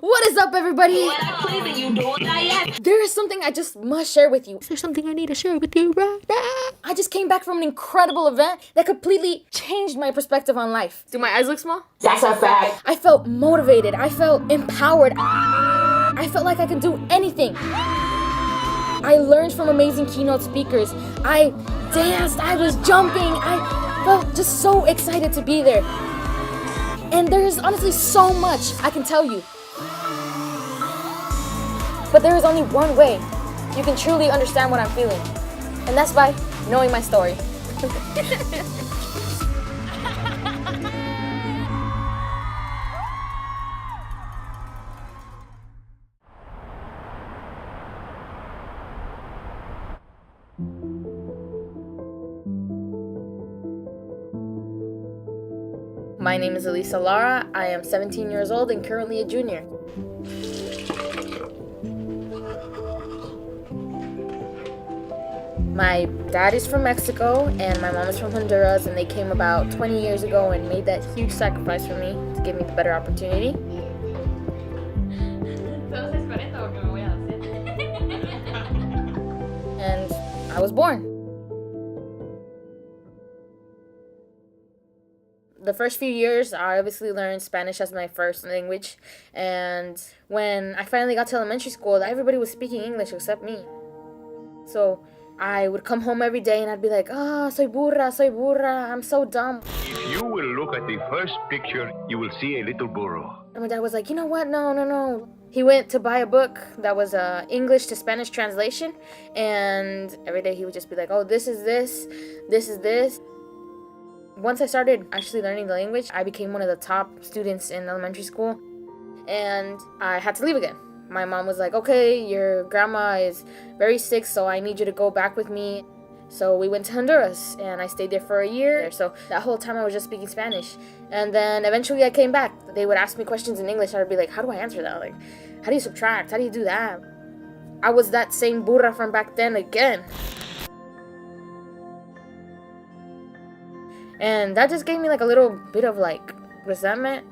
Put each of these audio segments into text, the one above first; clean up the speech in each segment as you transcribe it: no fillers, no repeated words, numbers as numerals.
What is up, everybody? There is something I just must share with you. There's something I need to share with you right now. I just came back from an incredible event that completely changed my perspective on life. Do my eyes look small? That's a fact. I felt motivated. I felt empowered. I felt like I could do anything. I learned from amazing keynote speakers. I danced. I was jumping. I felt just so excited to be there. And there's honestly so much I can tell you. But there is only one way you can truly understand what I'm feeling. And that's by knowing my story. My name is Elisa Lara. I am 17 years old and currently a junior. My dad is from Mexico and my mom is from Honduras, and they came about 20 years ago and made that huge sacrifice for me to give me the better opportunity. And I was born. The first few years, I obviously learned Spanish as my first language, and when I finally got to elementary school, everybody was speaking English except me. So I would come home every day and I'd be like, soy burra, I'm so dumb. If you will look at the first picture, you will see a little burro. And my dad was like, you know what, no. He went to buy a book that was English to Spanish translation, and every day he would just be like, oh, this is this is this. Once I started actually learning the language, I became one of the top students in elementary school, and I had to leave again. My mom was like, okay, your grandma is very sick, so I need you to go back with me. So we went to Honduras, and I stayed there for a year. So that whole time I was just speaking Spanish. And then eventually I came back. They would ask me questions in English. I'd be like, how do I answer that? Like, how do you subtract? How do you do that? I was that same burra from back then again. And that just gave me like a little bit of like resentment.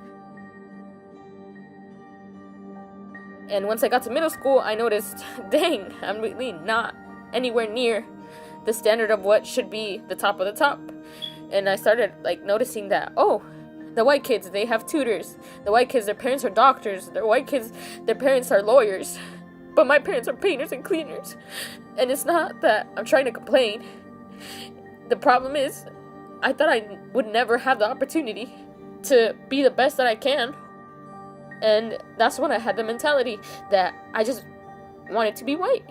And once I got to middle school, I noticed, dang, I'm really not anywhere near the standard of what should be the top of the top. And I started like noticing that, oh, the white kids, they have tutors. The white kids, their parents are doctors. The white kids, their parents are lawyers. But my parents are painters and cleaners. And it's not that I'm trying to complain. The problem is, I thought I would never have the opportunity to be the best that I can. And that's when I had the mentality that I just wanted to be white.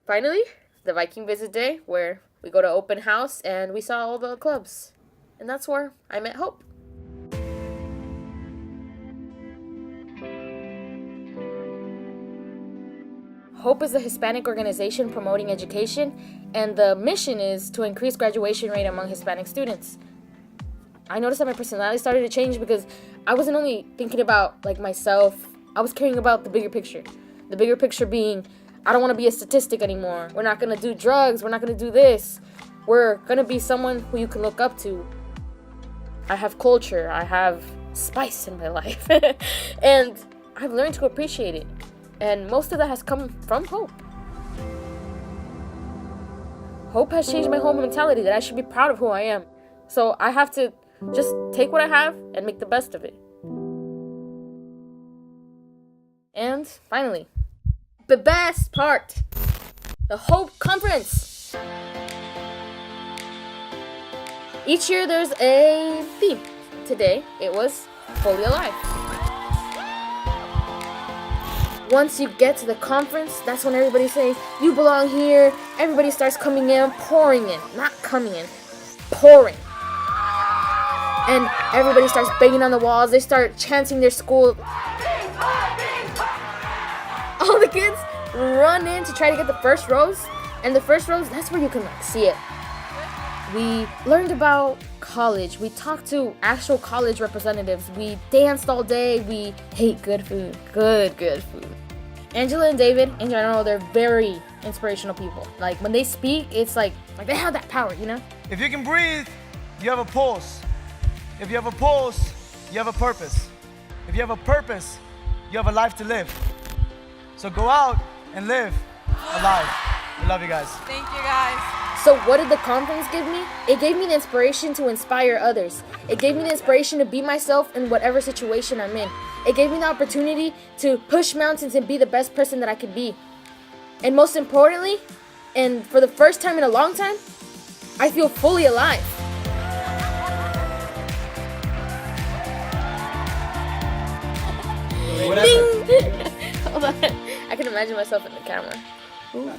Finally, the Viking visit day, where we go to open house and we saw all the clubs. And that's where I met HoPe. HoPe is a Hispanic organization promoting education, and the mission is to increase graduation rate among Hispanic students. I noticed that my personality started to change because I wasn't only thinking about like myself, I was caring about the bigger picture. The bigger picture being, I don't want to be a statistic anymore. We're not going to do drugs. We're not going to do this. We're going to be someone who you can look up to. I have culture. I have spice in my life. And I've learned to appreciate it. And most of that has come from HoPe. HoPe has changed my whole mentality that I should be proud of who I am. So I have to just take what I have and make the best of it. And finally, the best part, the HoPe Conference. Each year there's a theme. Today it was Fully Alive. Once you get to the conference, that's when everybody's saying, you belong here. Everybody starts coming in, pouring in. Not coming in, pouring. And everybody starts banging on the walls. They start chanting their school. All the kids run in to try to get the first rows. And the first rows, that's where you can see it. We learned about college. We talked to actual college representatives. We danced all day. We ate good food. Good food. Angela and David, in general, they're very inspirational people. Like, when they speak, it's like they have that power, you know? If you can breathe, you have a pulse. If you have a pulse, you have a purpose. If you have a purpose, you have a life to live. So go out and live alive. We love you guys. Thank you, guys. So what did the conference give me? It gave me the inspiration to inspire others. It gave me the inspiration to be myself in whatever situation I'm in. It gave me the opportunity to push mountains and be the best person that I could be. And most importantly, and for the first time in a long time, I feel fully alive. Ding! Hold on. I can imagine myself in the camera. Ooh.